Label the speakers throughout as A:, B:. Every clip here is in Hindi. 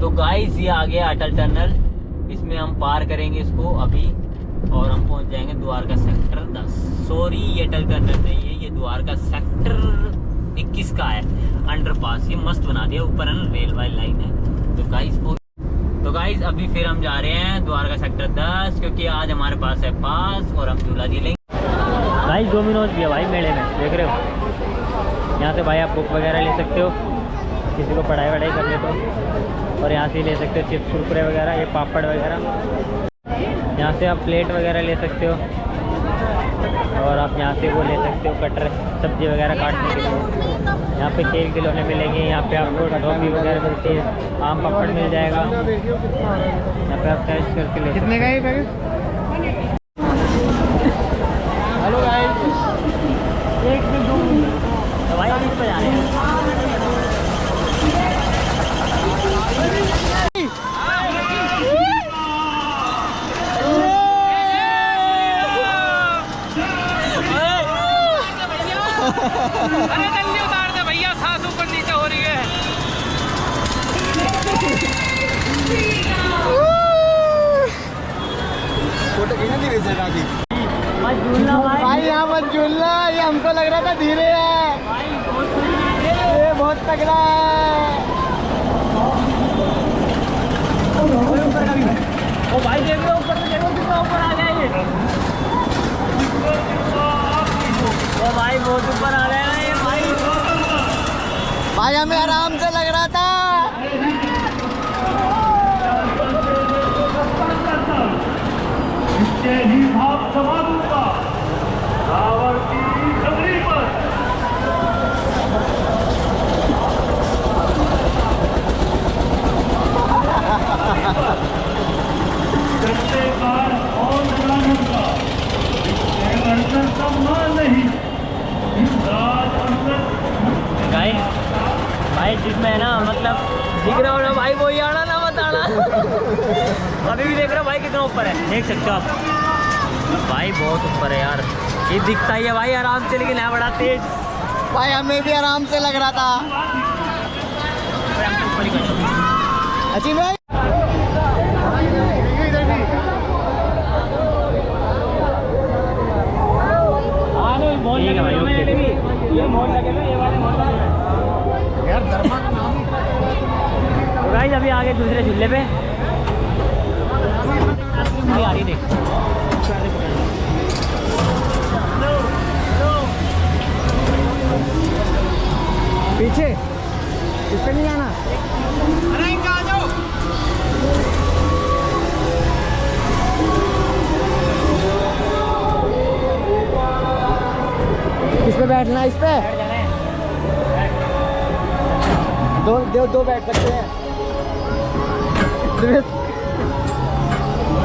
A: तो गाइस ये आ गया अटल टनल, इसमें हम पार करेंगे इसको अभी और हम पहुंच जाएंगे द्वारका सेक्टर 10। सॉरी ये अटल टनल नहीं है, ये द्वारका सेक्टर 21 का है अंडरपास। ये मस्त बना दिया, ऊपर है ना रेलवे लाइन है। तो गाइस अभी फिर हम जा रहे हैं द्वारका सेक्टर 10 क्योंकि आज हमारे पास है पास और हम झूला झूलेंगे। गाइस डोमिनोज भी है भाई मेले में, देख रहे हो। यहाँ से भाई आप बुक वगैरह ले सकते हो, किसी को पढ़ाई वढ़ाई करने तो, और यहाँ से ले सकते हो चिप्स कुरकुरे वगैरह, ये पापड़ वगैरह। यहाँ से आप प्लेट वगैरह ले सकते हो और आप यहाँ से वो ले सकते हो कटर, सब्जी वगैरह काटने के लिए। यहाँ पे खेल खिलौने मिलेंगे, यहाँ पे आपको टॉफी वगैरह मिलती है, आम पापड़ मिल जाएगा। यहाँ पे आप टेस्ट करके ले।
B: कितने का है पैकेट? हेलो गाइस, एक से दो
A: तो भाई हम इस पर जा रहे हैं।
C: अरे जल्दी उतार दे भैया, सांस ऊपर नीचे हो रही है।
B: फोटो खींचना धीरे से राजी।
A: मत झूलना
B: भाई, यहाँ मत झूलना, ये हमको लग रहा था धीरे है, ये बहुत तगड़ा है।
A: ओ भाई देख लो ऊपर से, देखो कितना ऊपर आ गया ये। ओ भाई बहुत ऊपर आ गया है ये भाई।
B: भाई हमें आराम से लग रहा था।
D: इससे ही भाव समा दूंगा रावण की छतरी पर। सत्तेकार और कानून का वर्तन सम्मान नहीं, इस राज अंदर
A: भाई जिसमें है ना, मतलब दिख रहा हो ना भाई, वो ही आना ना बताना। अभी भी देख रहे हो भाई कितना ऊपर है, देख सकते हो आप भाई, बहुत ऊपर है यार। ये दिखता ही है भाई आराम से, लेकिन है बड़ा तेज।
B: भाई हमें भी आराम से लग रहा था। अच्छी भाई
A: ठीक है भाई, ओके। ये मोड़ लगे ना, ये वाले मोड़ लगे यार। तो गाइस अभी आगे दूसरे झूले पे आ रही, देख
B: पीछे, इस पे नहीं जाना।
C: अरे इनका आ जाओ।
B: इस पे बैठना, इस पे दो बैठ सकते हैं।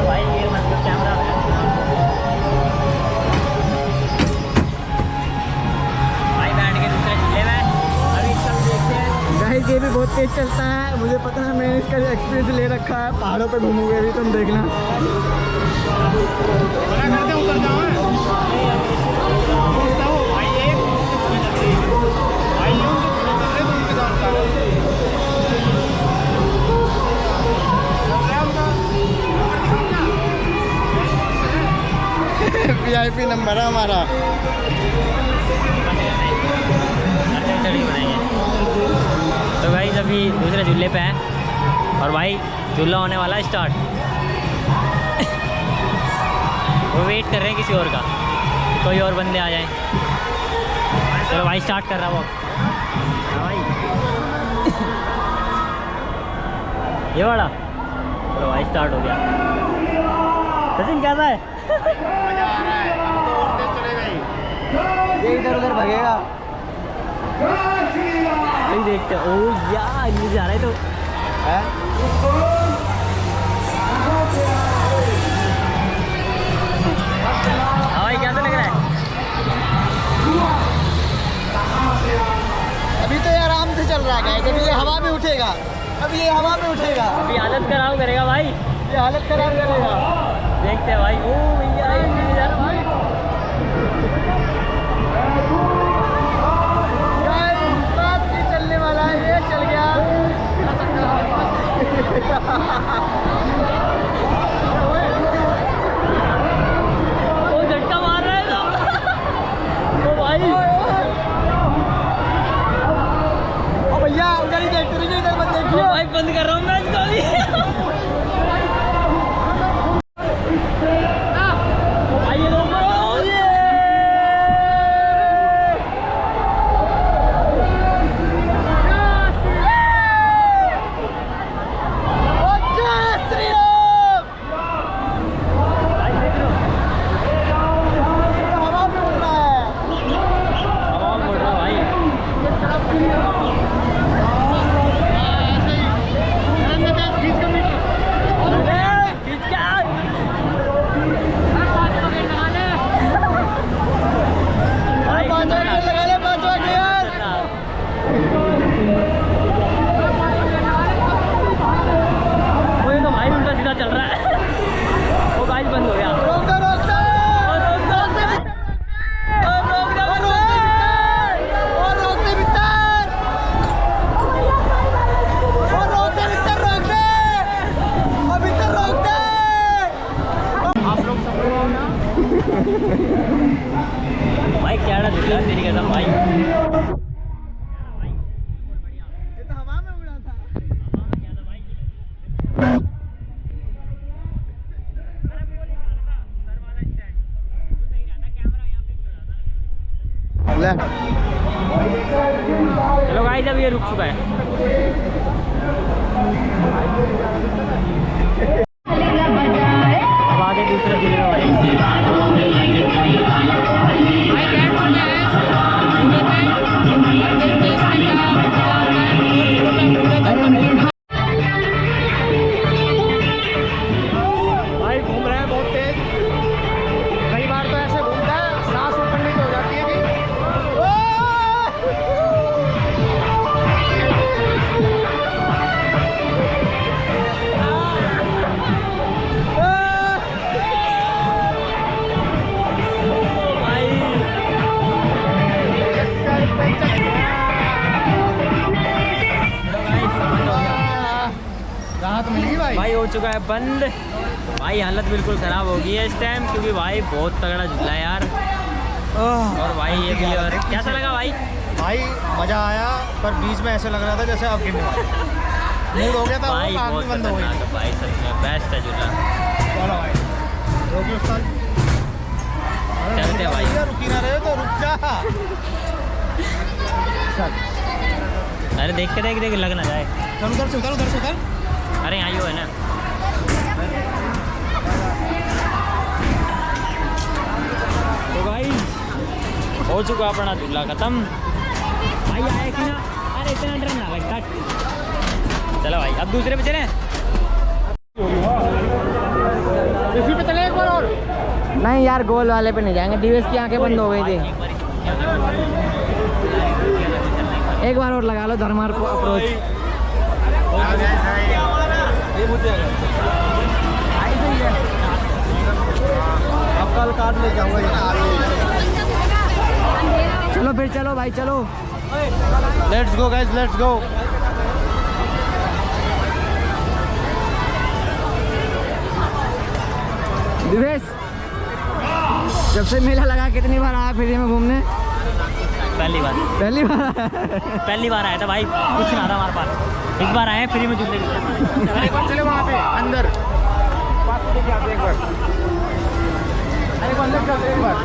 A: भाई ये मतलब कैमरा भाई बैठ के दूसरे झूले में अभी सब देखते हैं।
B: गाइस ये भी बहुत तेज चलता है, मुझे पता है, मैंने इसका एक्सपीरियंस ले रखा है। पहाड़ों पे घूमोगे अभी तुम देखना।
C: उतर जाओ
B: VIP नंबर है हमारा।
A: तो भाई अभी दूसरे झूले पे है और भाई झूला होने वाला है स्टार्ट। वो वेट कर रहे हैं किसी और का, कोई और बंदे आ जाएं। चलो भाई स्टार्ट कर रहा वो भाई। ये वाला चलो भाई स्टार्ट हो गया। सचिन कैसा है?
B: मजा आ रहा है, हम तो और तेज चले गए। ये इधर उधर भगेगा।
A: नहीं देखते। ओ यार नीचे आ रहा है तो
B: है?
A: हाँ भाई कैसा लग रहा है?
B: अभी तो ये आराम से चल रहा है, अभी ये हवा में उठेगा, अभी ये हवा में उठेगा।
A: अभी हालत खराब करेगा भाई,
B: ये हालत खराब करेगा।
A: देखते हैं भाई। ओ भैया भाई
B: चलने वाला है, ये चल गया।
A: वो झटका मार रहा है तो भाई
B: भैया उधर ही देखते रहिए, इधर मत देखिए।
A: भाई बंद कर रहा हूँ मैं इसको अभी। भाई ये रोको। चल रहा है वो गाइस बंद हो गया।
B: रोक दो, रोक दो।
A: और रोक दे
B: भीतर। और रोक दे भीतर, रोक दे। और भीतर रोक दे।
A: आप लोग सब लोग ना भाई क्या झूला तेरी कसम भाई।
B: ये तो हवा में उड़ा था।
A: चलो गाइस अब ये रुक चुका है। अब आगे दूसरा झूले में
B: भाई घूम रहे हैं बहुत तेज। कई बार तो ऐसे घूमता है सांस ऊपर नीचे हो जाती है कि राहत मिलेगी भाई।
A: भाई हो चुका है बंद। भाई हालत बिल्कुल ख़राब हो गई है इस टाइम क्योंकि भाई बहुत तगड़ा झूला है यार। और भाई ये भी और कैसा लगा भाई?
B: भाई मजा आया पर बीच में ऐसे लग रहा था जैसे अब गिरने वाला मूड हो गया था।
A: भाई
B: वो आँख
A: बहुत
B: भी बंद हो गई।
A: खतरनाक है भाई, सच में बेस्ट है झूला।
B: चलो भाई रोकिए उस्ताद।
A: चलते हैं भाई।
B: रुकी ना रहे तो रुक जा।
A: अरे देख के देख लग ना जाए।
B: चल उधर से उधर से उधर।
A: अरे यहाँ है ना। तो भाई हो चुका अपना झूला खत्म। भाई आए कि ना? अरे इतना डर ना लगता। चलो भाई अब दूसरे पे चले।
B: इसी पे चले एक बार और। नहीं यार गोल वाले पे नहीं जाएंगे। दिवेश की आंखें बंद हो गई थी। एक बार और लगा लो धर्मार अप्रोच। अब कल कार्ड ले जाऊंगा। चलो फिर चलो भाई चलो। Let's go guys let's go. Divesh जब से मेला लगा कितनी बार आया फ्री में घूमने?
A: पहली बार आया था भाई। कुछ ना था हमारे पास। इस बार आए फ्री में झूले।
B: एक बार चले वहाँ पे अंदर एक बार। अरे अंदर चलते एक बार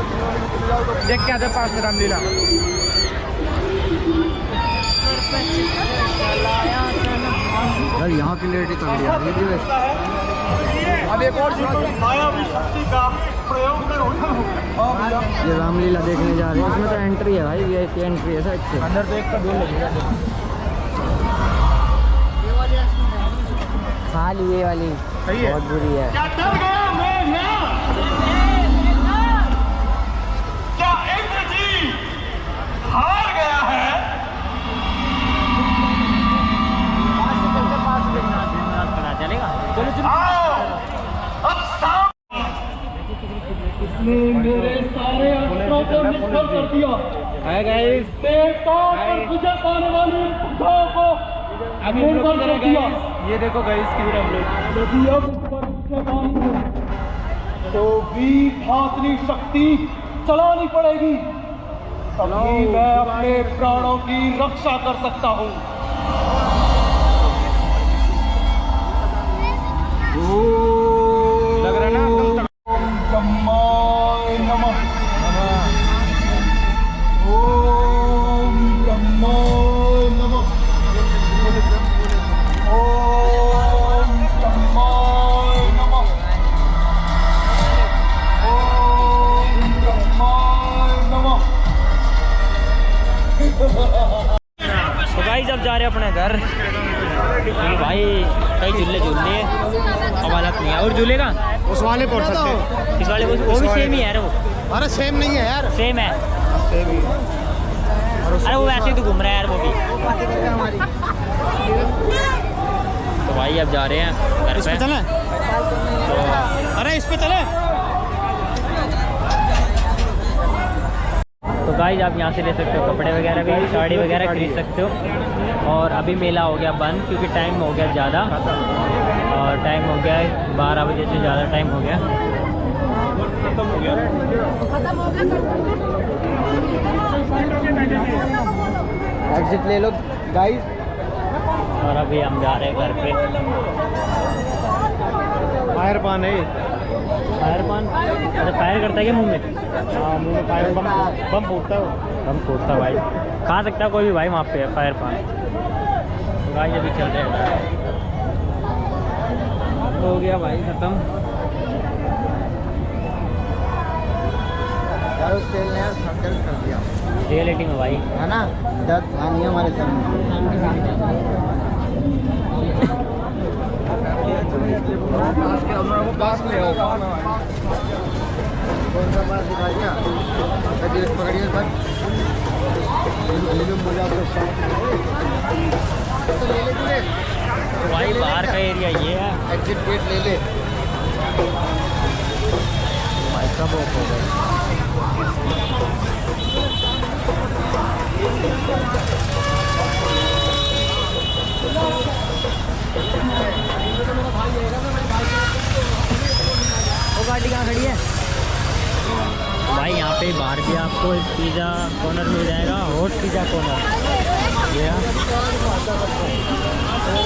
B: देख के आते पास में रामलीला। यार यहाँ की लेडी तगड़ी आ रही है। अब एक और मायावी शक्ति का प्रयोग करो। ये रामलीला देखने जा रहे हैं। इसमें तो एंट्री है भाई, वीआईपी एंट्री है सच से। अंदर तो एक का दो लगेगा। खाली ये वाली सही है, बहुत बुरी है। क्या डर गया मैं ना? क्या इंद्र जी हार गया है?
A: चलेगा चलो चलो।
D: अब मेरे सारे अस्त्रों को निष्फल कर दिया।
B: Hi guys.
D: देवताओं पर विजय पाने वाली बुद्धाओं को
C: अभी हम लोग किधर है गाइस? ये देखो गाइस किधर हम लोग।
D: यदि अब पर से बांधूं, तो भी भातनी शक्ति चलानी पड़ेगी, तभी मैं अपने प्राणों की रक्षा कर सकता हूँ।
C: लग रहा ना एकदम
D: ओम ब्रह्माय नमः। ओम ब्रह्माय नमः। ओम ब्रह्माय नमः। ओम ब्रह्माय नमः।
A: तो गाइस अब जा रहे हैं अपने घर क्योंकि भाई कई झूले झूलने अब हालत नहीं है। और झूलेगा
B: उस वाले पर सकते हैं।
A: इस वाले वो भी सेम ही है यार। वो
B: अरे सेम नहीं है यार।
A: सेम है। अरे वो वैसे ही तो घूम रहा है यार वो भी। तो भाई अब जा रहे हैं घर पे।
B: चले अरे इस पे चले।
A: तो गाइस आप यहाँ से ले सकते हो कपड़े वगैरह भी, साड़ी वगैरह खरीद सकते हो। और अभी मेला हो गया बंद क्योंकि टाइम हो गया ज़्यादा, और टाइम हो गया 12 बजे से ज़्यादा टाइम हो गया।
B: एग्जिट ले लो गाइस।
A: और अभी हम जा रहे हैं घर पे।
B: फायर पान है।
A: फायर पान अच्छा फायर करता है क्या मुंह में?
B: हाँ मुंह में फायर बम फूटता है वो।
A: हम पूछता भाई खा सकता है कोई भी भाई वहाँ पे है फायर पान। तो गाइस अभी चल रहे हैं। हो गया भाई ख़त्म।
B: यार उस तेल ने खंडन कर दिया
A: रियलिटी में भाई
B: है ना। 10 आनी हमारे सामने। पास ले आओ। कौन सा पास दिखा दिया? पकड़िए बस। तो ले ले तूने।
A: तो भाई बाहर का एरिया ये है।
B: एग्जिट गेट ले ले।
A: भाई कब ऑफ हो गए? वो गाड़ी कहाँ खड़ी है? भाई यहाँ पे बाहर भी आपको पिज़्ज़ा कॉर्नर मिल जाएगा, हॉट पिज़्ज़ा कॉर्नर। ये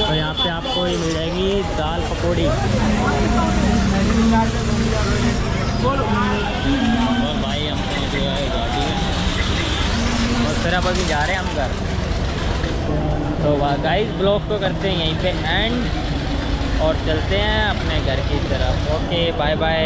A: तो यहाँ पे आपको ये मिल जाएगी दाल पकौड़ी। और भाई हम पहुँच गए हैं गाड़ी में और फिर अब अभी जा रहे हैं हम घर। तो गाइस ब्लॉग को करते हैं यहीं पे एंड और चलते हैं अपने घर की तरफ। Okay bye bye.